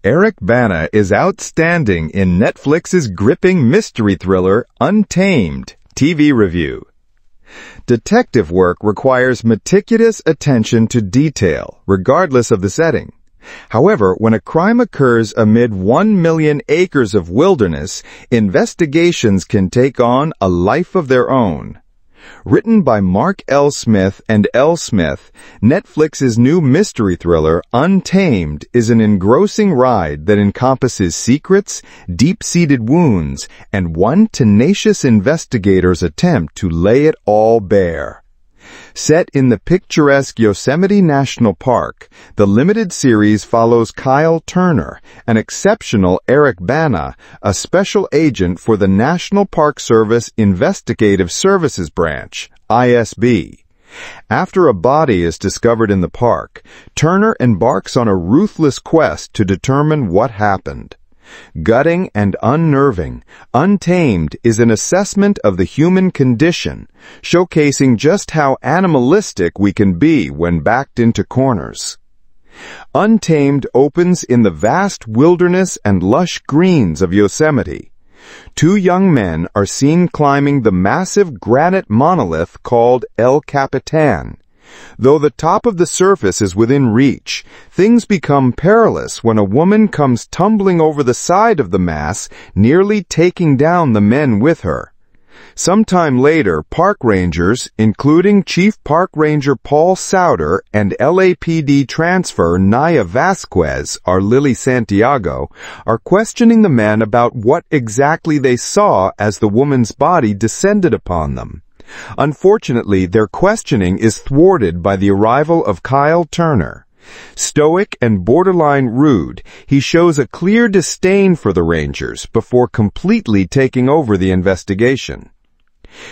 Eric Bana is outstanding in Netflix's gripping mystery thriller Untamed TV review. Detective work requires meticulous attention to detail, regardless of the setting. However, when a crime occurs amid 1 million acres of wilderness, investigations can take on a life of their own. Written by Mark L. Smith and L. Smith, Netflix's new mystery thriller, Untamed, is an engrossing ride that encompasses secrets, deep-seated wounds, and one tenacious investigator's attempt to lay it all bare. Set in the picturesque Yosemite National Park, the limited series follows Kyle Turner, an exceptional Eric Bana, a special agent for the National Park Service Investigative Services Branch, ISB. After a body is discovered in the park, Turner embarks on a ruthless quest to determine what happened. Gutting and unnerving, Untamed is an assessment of the human condition, showcasing just how animalistic we can be when backed into corners. Untamed opens in the vast wilderness and lush greens of Yosemite. Two young men are seen climbing the massive granite monolith called El Capitan. Though the top of the surface is within reach, things become perilous when a woman comes tumbling over the side of the mass, nearly taking down the men with her. Sometime later, park rangers, including Chief Park Ranger Paul Souter and LAPD transfer Naya Vasquez, our Lily Santiago, are questioning the men about what exactly they saw as the woman's body descended upon them. Unfortunately, their questioning is thwarted by the arrival of Kyle Turner. Stoic and borderline rude, he shows a clear disdain for the Rangers before completely taking over the investigation.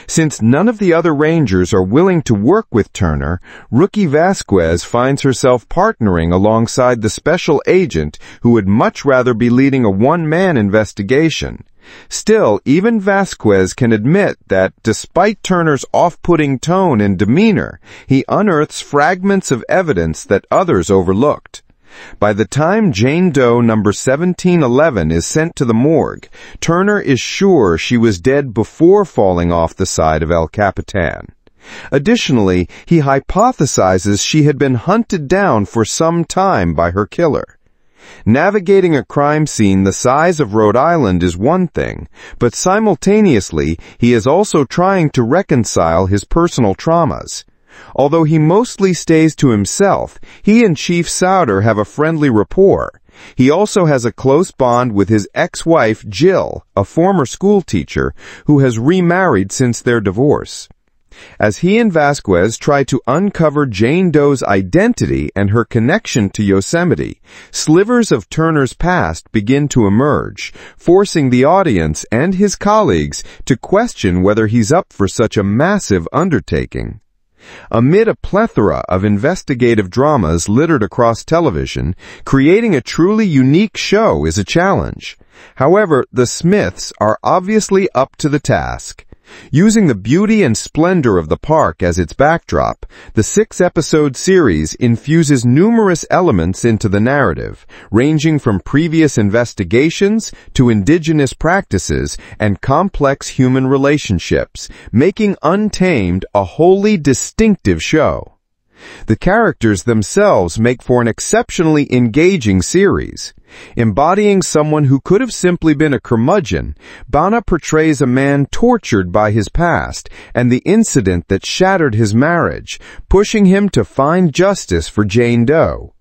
Since none of the other Rangers are willing to work with Turner, rookie Vasquez finds herself partnering alongside the special agent who would much rather be leading a one-man investigation. Still, even Vasquez can admit that, despite Turner's off-putting tone and demeanor, he unearths fragments of evidence that others overlooked. By the time Jane Doe number 1711 is sent to the morgue, Turner is sure she was dead before falling off the side of El Capitan. Additionally, he hypothesizes she had been hunted down for some time by her killer. Navigating a crime scene the size of Rhode Island is one thing, but simultaneously, he is also trying to reconcile his personal traumas. Although he mostly stays to himself, he and Chief Souter have a friendly rapport. He also has a close bond with his ex-wife, Jill, a former schoolteacher, who has remarried since their divorce. As he and Vasquez try to uncover Jane Doe's identity and her connection to Yosemite, slivers of Turner's past begin to emerge, forcing the audience and his colleagues to question whether he's up for such a massive undertaking. Amid a plethora of investigative dramas littered across television, creating a truly unique show is a challenge. However, the Smiths are obviously up to the task. Using the beauty and splendor of the park as its backdrop, the 6-episode series infuses numerous elements into the narrative, ranging from previous investigations to indigenous practices and complex human relationships, making Untamed a wholly distinctive show. The characters themselves make for an exceptionally engaging series. Embodying someone who could have simply been a curmudgeon, Bana portrays a man tortured by his past and the incident that shattered his marriage, pushing him to find justice for Jane Doe.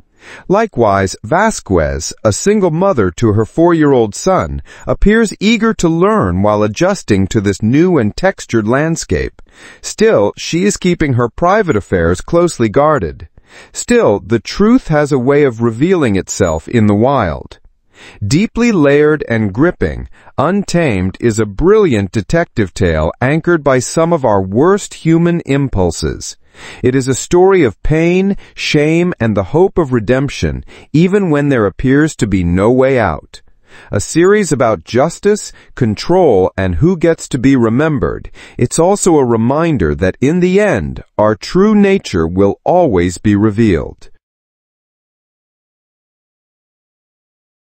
Likewise, Vasquez, a single mother to her 4-year-old son, appears eager to learn while adjusting to this new and textured landscape. Still, she is keeping her private affairs closely guarded. Still, the truth has a way of revealing itself in the wild. Deeply layered and gripping, Untamed is a brilliant detective tale anchored by some of our worst human impulses. It is a story of pain, shame, and the hope of redemption, even when there appears to be no way out. A series about justice, control, and who gets to be remembered. It's also a reminder that in the end, our true nature will always be revealed.